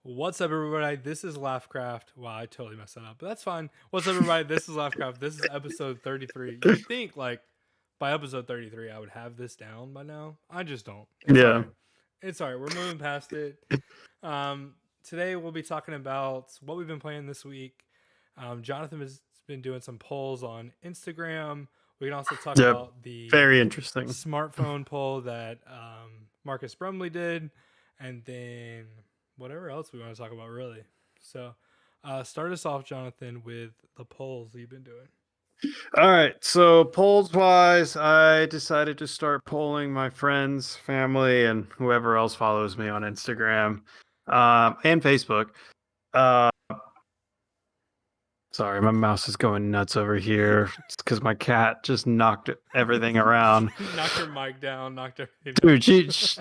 What's up, everybody? This is Laughcraft. Wow, I totally messed that up, but that's fine. What's up, everybody? This is Laughcraft. This is episode 33. You'd think, like, by episode 33, I would have this down by now. I just don't. It's all Yeah. right. It's all right. We're moving past it. Today, we'll be talking about what we've been playing this week. Jonathan has been doing some polls on Instagram. We can also talk Yep. about the Very interesting. smartphone poll that Marcus Brumley did. And then whatever else we want to talk about, really. So, start us off, Jonathan, with the polls you've been doing. All right. So polls wise, I decided to start polling my friends, family, and whoever else follows me on Instagram and Facebook. Uh, sorry, my mouse is going nuts over here. It's because my cat just knocked everything around. Knocked her mic down. Knocked her. Dude, she's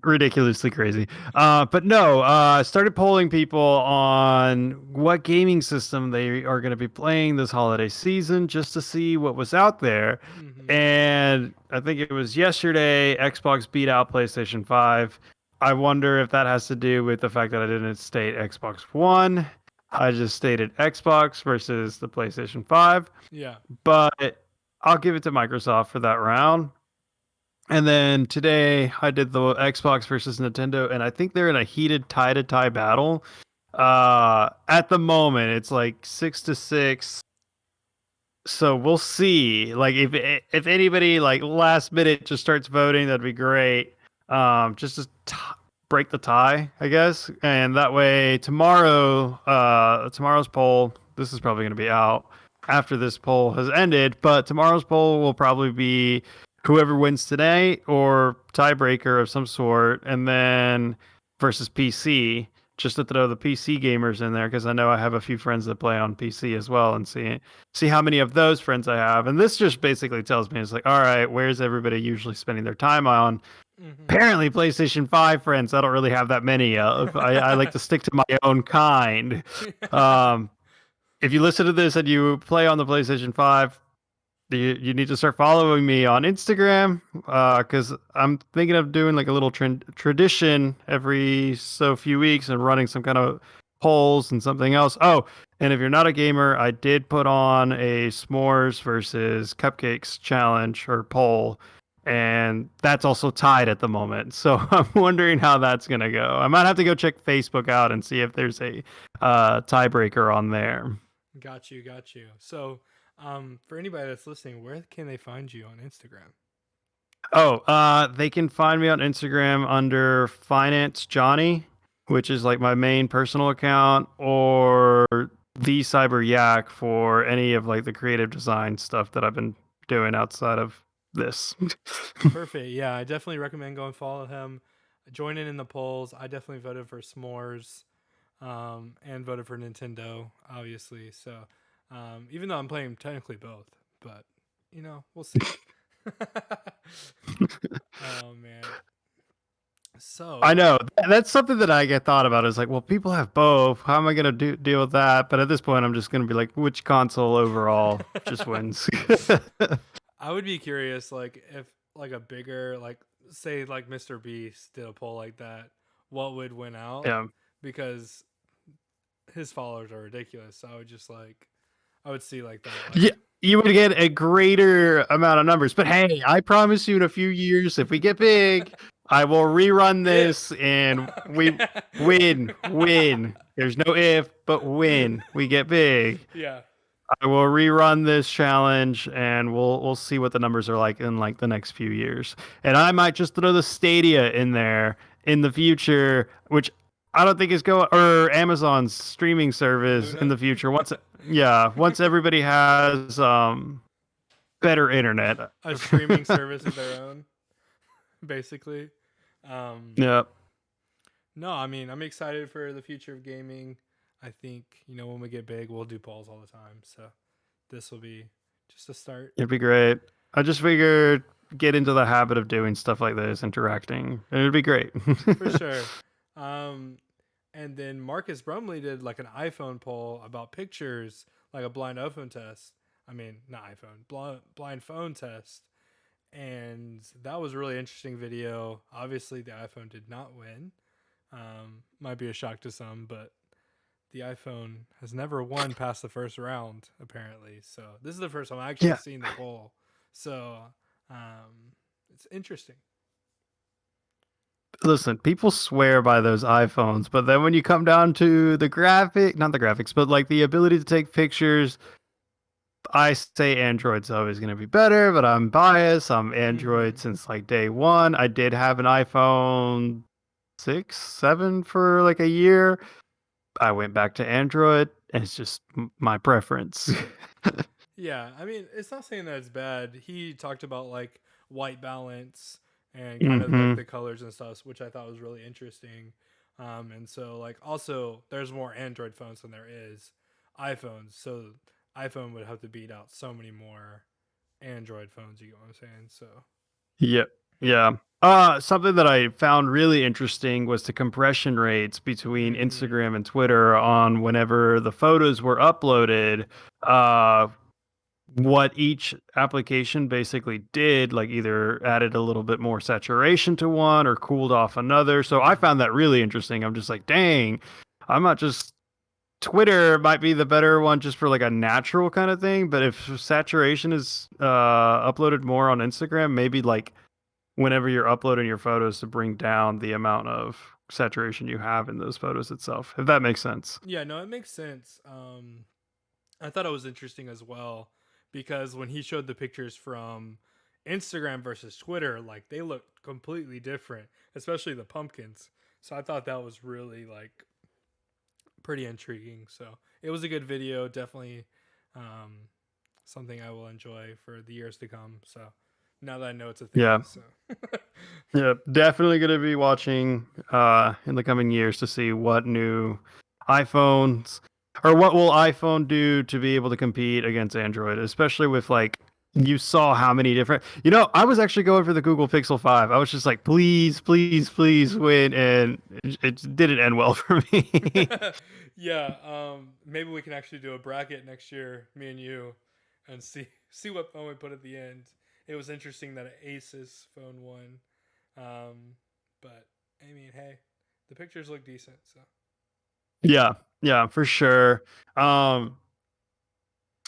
ridiculously crazy. But no, I started polling people on what gaming system they are going to be playing this holiday season just to see what was out there. Mm-hmm. And I think it was yesterday, Xbox beat out PlayStation 5. I wonder if that has to do with the fact that I didn't state Xbox One. I just stated Xbox versus the PlayStation 5. Yeah. But I'll give it to Microsoft for that round. And then today I did the Xbox versus Nintendo, and I think they're in a heated tie-to-tie battle. At the moment, it's like 6-6. So we'll see. Like if anybody like last minute just starts voting, that'd be great. Just to break the tie, I guess, and that way tomorrow's poll. This is probably going to be out after this poll has ended, but tomorrow's poll will probably be whoever wins today or tiebreaker of some sort, and then versus PC. Just to throw the PC gamers in there because I know I have a few friends that play on PC as well, and see how many of those friends I have. And this just basically tells me it's like, all right, where's everybody usually spending their time on? Mm-hmm. Apparently, PlayStation 5 friends, I don't really have that many of. I like to stick to my own kind. If you listen to this and you play on the PlayStation 5, you need to start following me on Instagram because I'm thinking of doing like a little tradition every so few weeks and running some kind of polls and something else. Oh, and if you're not a gamer, I did put on a s'mores versus cupcakes challenge or poll, and that's also tied at the moment. So I'm wondering how that's gonna go. I might have to go check Facebook out and see if there's a tiebreaker on there. Got you. So, for anybody that's listening, where can they find you on Instagram? Oh, they can find me on Instagram under Finance Johnny, which is like my main personal account, or the Cyber Yak for any of like the creative design stuff that I've been doing outside of this. Perfect. Yeah, I definitely recommend going follow him. Join in the polls. I definitely voted for s'mores, and voted for Nintendo, obviously. So, even though I'm playing technically both, but we'll see. Oh man. So I know that's something that I get thought about. Is like, well, people have both. How am I gonna deal with that? But at this point, I'm just gonna be like, which console overall just wins? I would be curious, like if like a bigger, like say like Mr. Beast did a poll like that, what would win out? Yeah. Because his followers are ridiculous. So I would see like that. Like, Yeah, you would get a greater amount of numbers. But hey, I promise you, in a few years, if we get big, I will rerun this and we win. There's no if, but win. We get big. Yeah. I will rerun this challenge and we'll see what the numbers are like in like the next few years. And I might just throw the Stadia in there in the future, which I don't think is going, or Amazon's streaming service in the future. Once everybody has better internet. A streaming service of their own, basically. Yeah. No, I mean I'm excited for the future of gaming. I think when we get big, we'll do polls all the time. So this will be just a start. It'd be great. I just figured get into the habit of doing stuff like this, interacting. It'd be great. For sure. And then Marcus Brumley did like an iPhone poll about pictures, like a blind iPhone test. I mean, not iPhone, blind phone test. And that was a really interesting video. Obviously, the iPhone did not win, Might be a shock to some, but the iPhone has never won past the first round, apparently. So this is the first time I actually Yeah. seen the poll. So it's interesting. Listen, people swear by those iPhones, but then when you come down to the not the graphics, but like the ability to take pictures, I say Android's always going to be better, but I'm biased. I'm Android Mm-hmm. since like day one. I did have an iPhone 6, 7 for like a year. I went back to Android, and it's just my preference. Yeah, I mean, it's not saying that it's bad. He talked about like white balance and kind of like hmm the colors and stuff, which I thought was really interesting. And so like also there's more Android phones than there is iPhones, so iPhone would have to beat out so many more Android phones. You get what I'm saying? So Yeah. Yeah. Something that I found really interesting was the compression rates between mm-hmm. Instagram and Twitter on whenever the photos were uploaded. Uh, what each application basically did, like either added a little bit more saturation to one or cooled off another. So I Mm-hmm. found that really interesting. I'm just like, dang, I'm not just Twitter might be the better one just for like a natural kind of thing, but if saturation is uploaded more on Instagram, maybe like whenever you're uploading your photos to bring down the amount of saturation you have in those photos itself, if that makes sense. Yeah, no, it makes sense. I thought it was interesting as well because when he showed the pictures from Instagram versus Twitter, like they looked completely different, especially the pumpkins. So I thought that was really like pretty intriguing. So it was a good video, definitely um, something I will enjoy for the years to come. So now that I know it's a thing, Yeah. so Yeah, definitely going to be watching in the coming years to see what new iPhones or what will iPhone do to be able to compete against Android, especially with like you saw how many different. I was actually going for the Google Pixel 5. I was just like, please, please, please win, and it didn't end well for me. yeah, maybe we can actually do a bracket next year, me and you, and see what phone we put at the end. It was interesting that an Asus phone won, but I mean, hey, the pictures look decent, so Yeah, yeah, for sure. Um,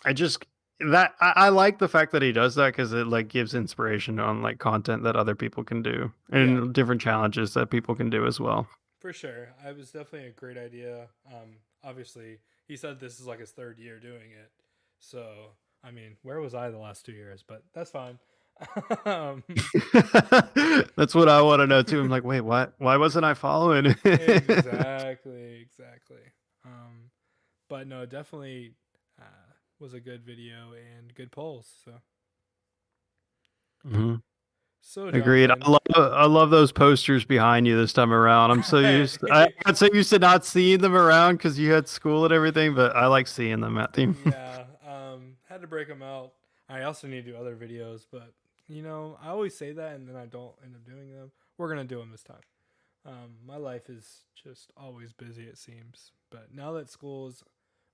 I just that I like the fact that he does that because it like gives inspiration on like content that other people can do yeah, and different challenges that people can do as well. for sure. It was definitely a great idea. Obviously, he said this is like his third year doing it, so I mean, where was I the last 2 years? But that's fine. um, That's what I want to know too. I'm like, wait, what? Why wasn't I following? exactly, exactly. Um, but no, definitely was a good video and good polls. Mhm. So Agreed. Jonathan, I love those posters behind you this time around. I got so used to not seeing them around because you had school and everything, but I like seeing them at the. yeah, had to break them out. I also need to do other videos, but I always say that and then I don't end up doing them. We're gonna do them this time. My life is just always busy, it seems. But now that school is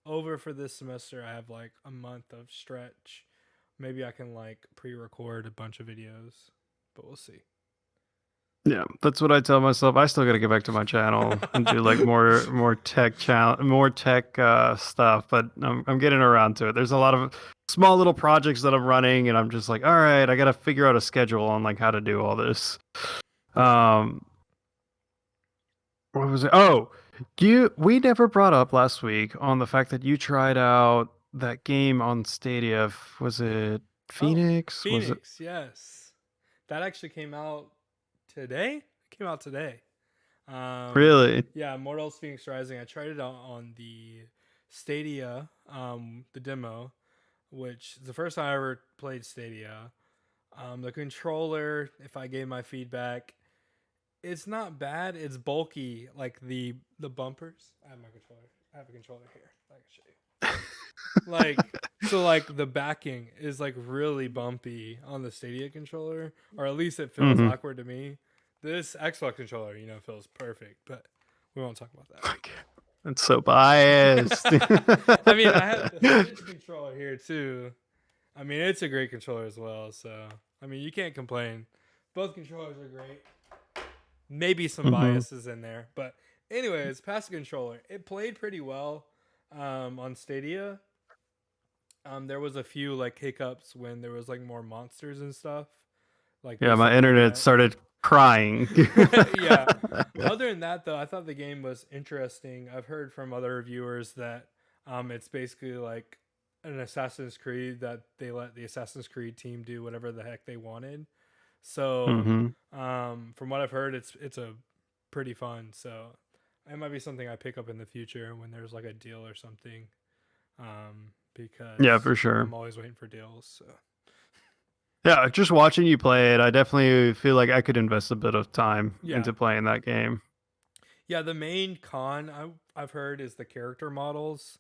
over for this semester, I have like a month of stretch. Maybe I can like pre-record a bunch of videos, but we'll see. Yeah, that's what I tell myself. I still got to get back to my channel and do like more tech stuff, but I'm getting around to it. There's a lot of small little projects that I'm running, and I'm just like, all right, I got to figure out a schedule on like how to do all this. Yeah. Um, what was it? Oh, we never brought up last week on the fact that you tried out that game on Stadia. Was it Oh, Phoenix? Was it Phoenix. Yes, that actually came out today. It came out today. really? Yeah, Immortals Phoenix Rising. I tried it out on the Stadia, the demo, which is the first time I ever played Stadia. The controller, if I gave my feedback, it's not bad. It's bulky, like the bumpers. I have my controller. I have a controller here. I can show you. Like so, like the backing is like really bumpy on the Stadia controller, or at least it feels hmm awkward to me. This Xbox controller, feels perfect, but we won't talk about that. That's so biased. I mean, I have the Switch controller here too. I mean, it's a great controller as well. So, I mean, you can't complain. Both controllers are great. Maybe some Hmm. biases in there, but anyways, pass the controller. It played pretty well on Stadia. There was a few like hiccups when there was like more monsters and stuff. Like Yeah, they my said they internet met. started crying. Yeah. Other than that, though, I thought the game was interesting. I've heard from other reviewers that it's basically like an Assassin's Creed that they let the Assassin's Creed team do whatever the heck they wanted. So, Hmm. from what I've heard, it's a pretty fun. So, it might be something I pick up in the future when there's like a deal or something. Yeah, Because for sure. I'm always waiting for deals. So, Yeah, just watching you play it, I definitely feel like I could invest a bit of time yeah, into playing that game. yeah. The main con I've heard is the character models,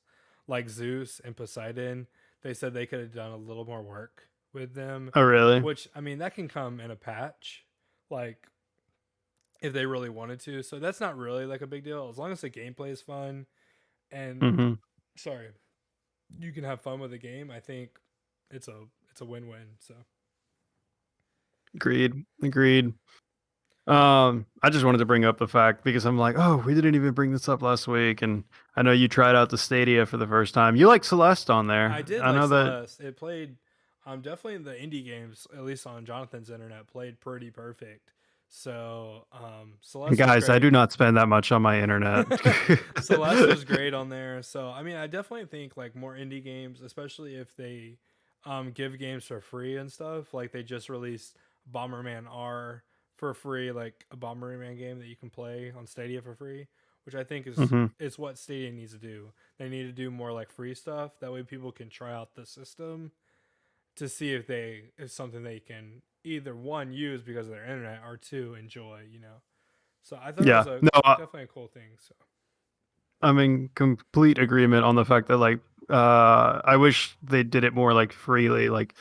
like Zeus and Poseidon. They said they could have done a little more work with them, Oh, really? which I mean that can come in a patch. Like if they really wanted to. So that's not really like a big deal as long as the gameplay is fun and Hmm. sorry, you can have fun with the game. I think it's a it's a win-win. So Agreed. Agreed. I just wanted to bring up the fact because I'm like, oh, we didn't even bring this up last week, and I know you tried out the Stadia for the first time. You like Celeste on I there. did I like know that, Celeste. It played definitely the indie games, at least on Jonathan's internet, played pretty perfect. So Celeste was guys. I great. do not spend that much on my internet. Celeste was great on there. So I mean, I definitely think like more indie games, especially if they give games for free and stuff. Like they just released Bomberman R for free, like a Bomberman game that you can play on Stadia for free, which I think Hmm. is what Stadia needs to do. They need to do more like free stuff. That way people can try out the system to see if they if something they can either one use because of their internet or two enjoy, you know. So I thought it was Yeah. a No, definitely a cool thing. So I'm in complete agreement on the fact that like I wish they did it more like freely. Like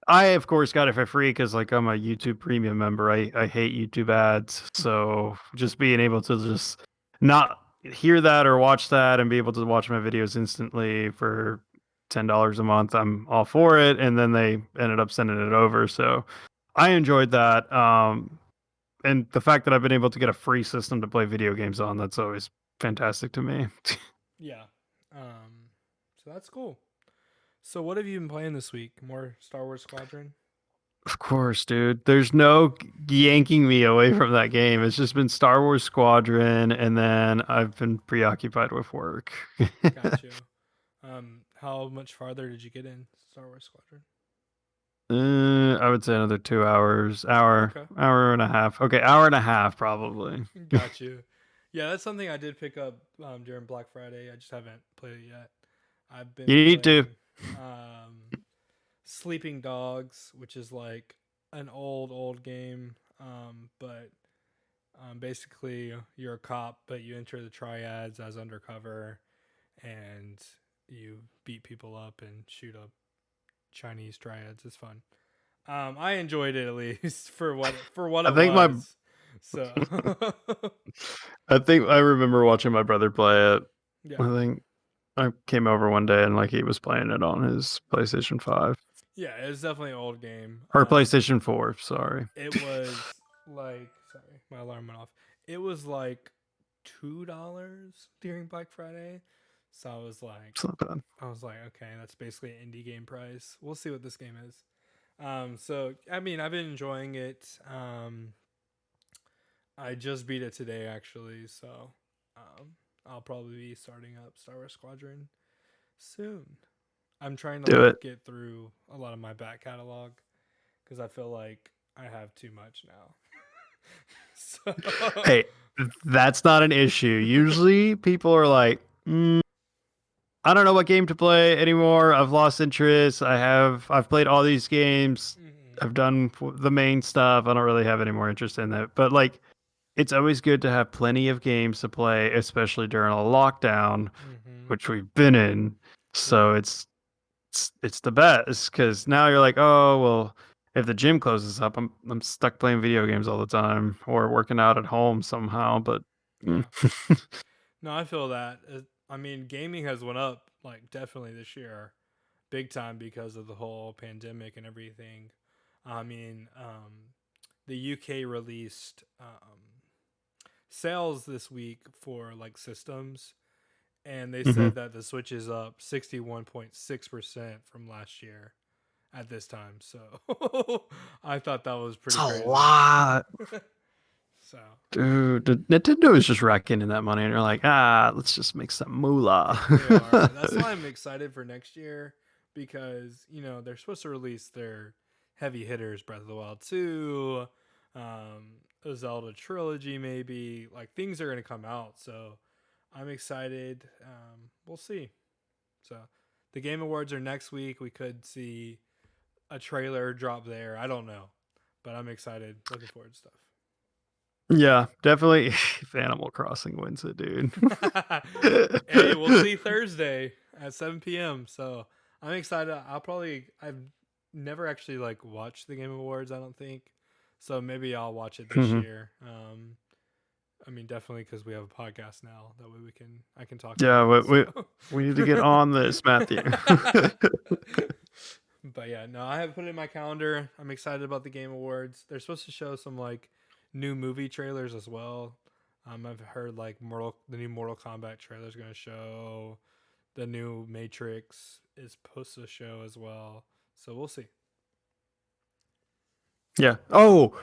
I of course got it for free because like I'm a YouTube premium member. I hate YouTube ads. So just being able to just not hear that or watch that and be able to watch my videos instantly for $10 a month, I'm all for it. And then they ended up sending it over. So I enjoyed that. And the fact that I've been able to get a free system to play video games on, that's always fantastic to me. yeah, so that's cool. So what have you been playing this week? More Star Wars Squadron? Of course, dude. There's no yanking me away from that game. It's just been Star Wars Squadron, and then I've been preoccupied with work. Got you. How much farther did you get in Star Wars Squadron? I would say another 2 hours, hour, Okay, hour and a half. Okay, hour and a half probably. got you. Yeah, that's something I did pick up during Black Friday. I just haven't played it yet. I've You been need to. playing Sleeping Dogs, which is like an old game, but basically you're a cop, but you enter the triads as undercover, and you beat people up and shoot up Chinese triads. It's fun. I enjoyed it at least for what I it think my, was. So I think I remember watching my brother play it. yeah, I think I came over one day and like he was playing it on his PlayStation 5 yeah, it was definitely an old game. or PlayStation 4. Sorry, It was like sorry, my alarm went off. It was like $2 during Black Friday. So it's not bad. I was like, okay, that's basically an indie game price. We'll see what this game is. So I mean, I've been enjoying it. I just beat it today actually, so I'll probably be starting up Star Wars Squadron soon. I'm trying to Do like it. get through a lot of my back catalog because I feel like I have too much now. So Hey, that's not an issue. Usually people are like, I don't know what game to play anymore. I've lost interest. I've played all these games. mhm, I've done the main stuff. I don't really have any more interest in that. But like it's always good to have plenty of games to play, especially during a lockdown, mhm, which we've been in. yeah, So it's the best because now you're like, oh well, if the gym closes up, I'm stuck playing video games all the time or working out at home somehow. But mm. yeah. No, I feel that. I mean, gaming has went up like definitely this year, big time because of the whole pandemic and everything. I mean, the UK released sales this week for like systems, and they Hmm. said that the Switch is up 61.6% from last year at this time. So I thought that was It's pretty a crazy. lot. So Dude, Nintendo is just racking in that money, and you're like, let's just make some moolah. they are. That's why I'm excited for next year because they're supposed to release their heavy hitters, Breath of the Wild 2, a Zelda trilogy, maybe. Like things are gonna come out, so I'm excited. We'll see. So the Game Awards are next week. We could see a trailer drop there. I don't know, but I'm excited. Looking forward to stuff. Yeah, definitely. If Animal Crossing wins it, dude. Hey, we'll see Thursday at 7 p.m. So I'm excited. I've never actually like watched the Game Awards. I don't think so. Maybe I'll watch it this Mhm. year. I mean, definitely because we have a podcast now. That way I can talk Yeah, about it. So, we need to get on this, Matthew. but yeah, no, I have put it in my calendar. I'm excited about the Game Awards. They're supposed to show some like new movie trailers as well. I've heard like the new Mortal Kombat trailer is going to show. The new Matrix is supposed to show as well. So we'll see. Yeah. Oh,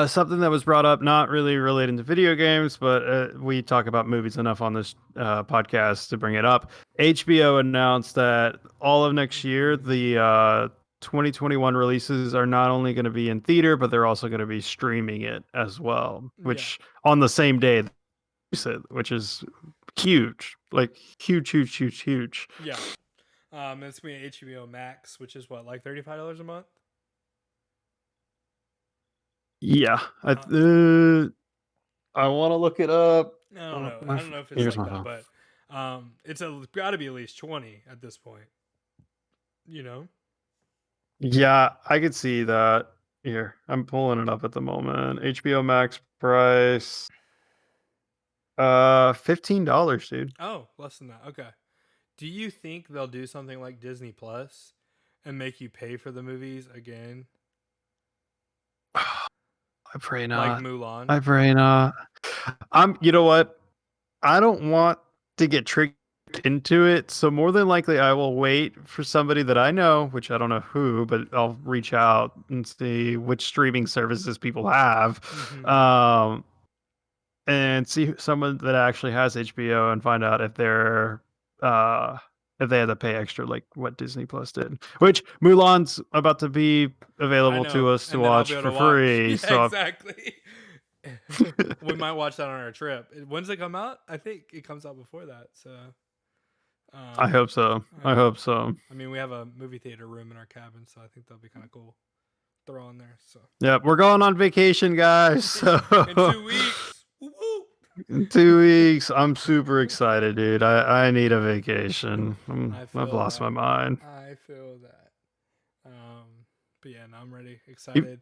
something that was brought up, not really related to video games, but we talk about movies enough on this podcast to bring it up. HBO announced that all of next year, Mm-hmm. the 2021 releases are not only going to be in theater, but they're also going to be streaming it as well, Yeah, which on the same day, which is huge, like huge, huge, huge, huge. yeah. It's me HBO Max, which is what, like $35 a month. Yeah. Uh, I want to look it up. I don't know. I don't know if it's Here's like my that, phone. but it's got to be at least 20 at this point. You know? Yeah, I could see that. Here, I'm pulling it up at the moment. HBO Max price, $15, dude. Oh, less than that. Okay. Do you think they'll do something like Disney Plus and make you pay for the movies again, I pray like not. Mulan? I pray not. You know what? I don't want to get tricked into it, so more than likely I will wait for somebody that I know, which I don't know who, but I'll reach out and see which streaming services people have. Mm-hmm. Um, and see someone that actually has HBO and find out uh if they had to pay extra like what Disney Plus did. Which Mulan's about to be I available to know, us to and then I'll be watch able to for watch. free. Yeah, So exactly. We might watch that on our trip. When's it come out? I think it comes out before that. So, I um, hope so. I I know. hope so. I mean, we have a movie theater room in our cabin, so I think that'll be kind of cool. Throw on there. So, Yeah, we're going on vacation, guys. in So 2 weeks, woo in 2 weeks, I'm super excited, dude. I need a vacation. I I've feel lost my that. mind. I feel that. But yeah, no, I'm ready. You- Excited.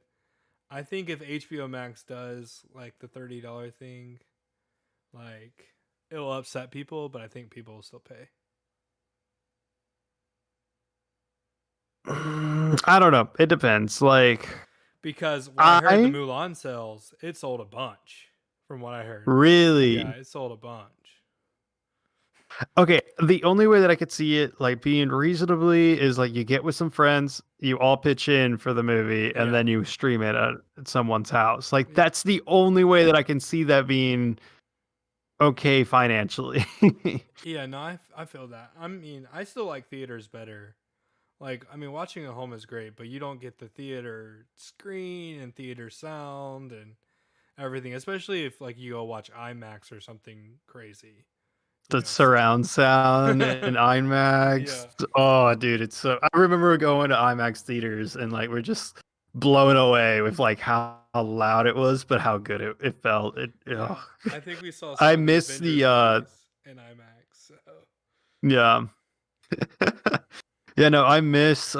I think if HBO Max does like the $30 thing, like it'll upset people, but I think people will still pay. I don't know. It depends. Like Because when I heard the I Mulan sales, it sold a bunch. From what I heard, yeah, really it sold a bunch. Okay, the only way that I could see it like being reasonably is like you get with some friends, you all pitch in for the movie, and Yeah, then you stream it at someone's house. Like yeah, that's the only way that I can see that being okay financially. yeah. No, I feel that. I mean, I still like theaters better. Like, I mean, watching at home is great, but you don't get the theater screen and theater sound and everything. Especially if like you go watch IMAX or something crazy. The So surround sound and IMAX. yeah, Oh, dude, it's so. I remember going to IMAX theaters and like we're just blown away with like how loud it was, but how good it felt. yeah. I think we saw I some of the miss Avengers the movies in IMAX. So yeah. Yeah, no, I miss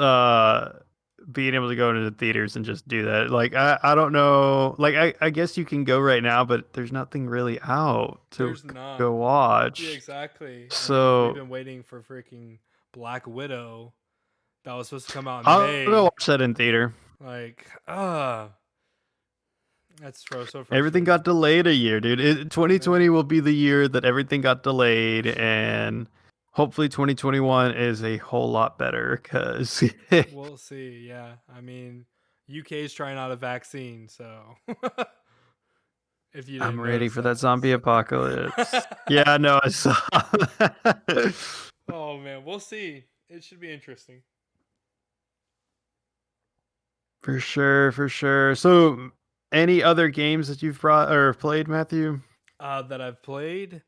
being able to go into the theaters and just do that. Like I don't know. Like I guess you can go right now, but there's nothing really out to there's not. go Yeah, watch. exactly. I mean, we've So been waiting for freaking Black Widow that was supposed to come out in I'll go May. watch that in theater. Like, That's so Everything frustrating. got delayed a year, dude. I know. 2020 will be the year that everything got delayed, and hopefully 2021 is a whole lot better because We'll see. Yeah, I mean, UK is trying out a vaccine, so if you I'm didn't ready notice for that that. zombie apocalypse. Yeah, no, I saw that. Oh man, we'll see. It should be interesting. For sure, for sure. So, any other games that you've brought or played, Matthew? That I've played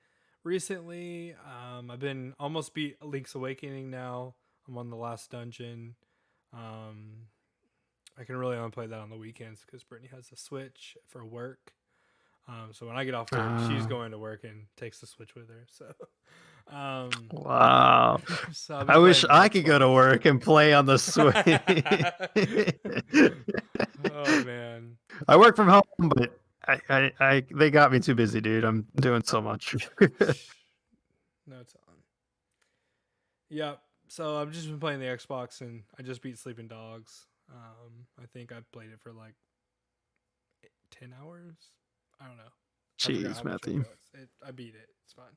recently. I've been almost beat Link's Awakening now. I'm on the last dungeon. Um, I can really only play that on the weekends because Brittany has a Switch for work. So when I get off work, she's Uh, going to work and takes the Switch with her. So, um, wow. so I've I been wish playing the I could go to Xbox. work and play on the Switch. Oh man, I work from home, but they got me too busy, dude. I'm doing so much. no telling. Yep. So I've just been playing the Xbox and I just beat Sleeping Dogs. I think I played it for like 10 hours. I don't know. I forgot Jeez, how much it Matthew. was. I beat it. It's fine.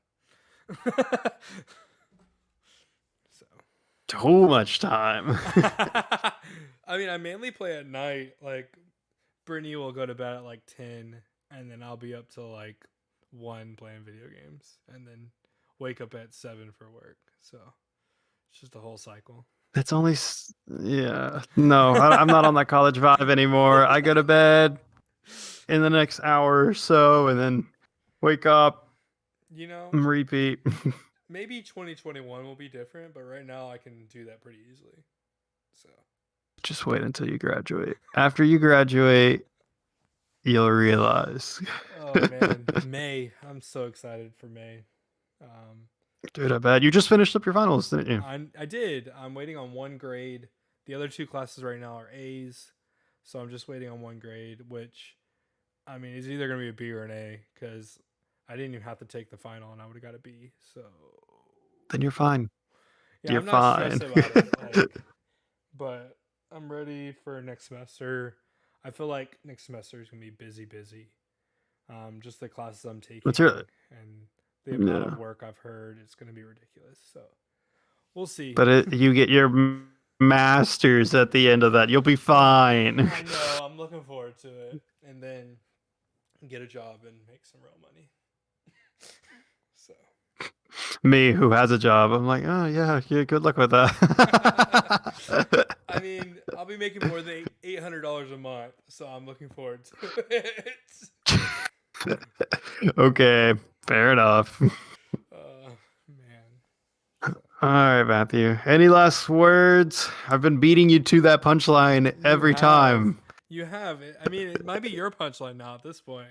So. Too much time. I mean, I mainly play at night. Like, Brittany will go to bed at like 10, and then I'll be up till like 1 playing video games, and then wake up at 7 for work. So, it's just a whole cycle. That's only, yeah. No, I'm not on that college vibe anymore. I go to bed in the next hour or so and then wake up You know, and repeat. maybe 2021 will be different, but right now I can do that pretty easily. So, Just wait until you graduate. After you graduate, you'll realize. oh man, May. I'm so excited for May. Um, Dude, I bet. You just finished up your finals, didn't you? I did. I'm waiting on one grade. The other two classes right now are A's, so I'm just waiting on one grade. Which, I mean, is either gonna be a B or an A because I didn't even have to take the final and I would have got a B. So Then you're fine. yeah, You're I'm not stressed fine. about it. Like, but I'm ready for next semester. I feel like next semester is gonna be busy, busy. Just the classes I'm What's your, taking and the amount of yeah. work I've heard, it's gonna be ridiculous. So we'll see. But you get your masters at the end of that. You'll be fine. I know. I'm looking forward to it, and then get a job and make some real money. So, Me, who has a job, I'm like, oh yeah, yeah. Good luck with that. I mean, I'll be making more than $800 a month, so I'm looking forward to it. Okay, fair enough. Man. So, All right, Matthew. Any last words? I've been beating you to that punchline you every have, time. you have it. I mean, it might be your punchline now at this point.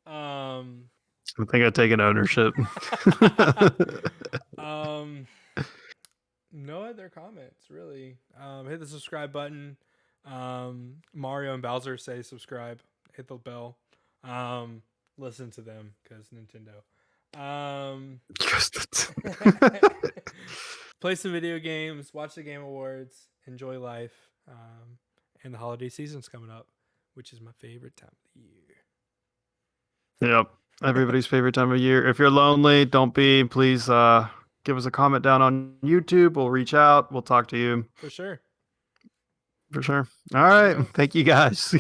Um, I think I've taken ownership. um, no other comments really. Hit the subscribe button. Mario and Bowser say subscribe. Hit the bell. Um, Listen to them because Nintendo. Um, Play some video games. Watch the Game Awards. Enjoy life. And the holiday season's coming up, which is my favorite time of the Yep. Everybody's favorite time of year. If you're lonely, don't be. Please give us a comment down on YouTube. We'll reach out. We'll talk to you For sure. for sure. All There we right. go. Thank you guys.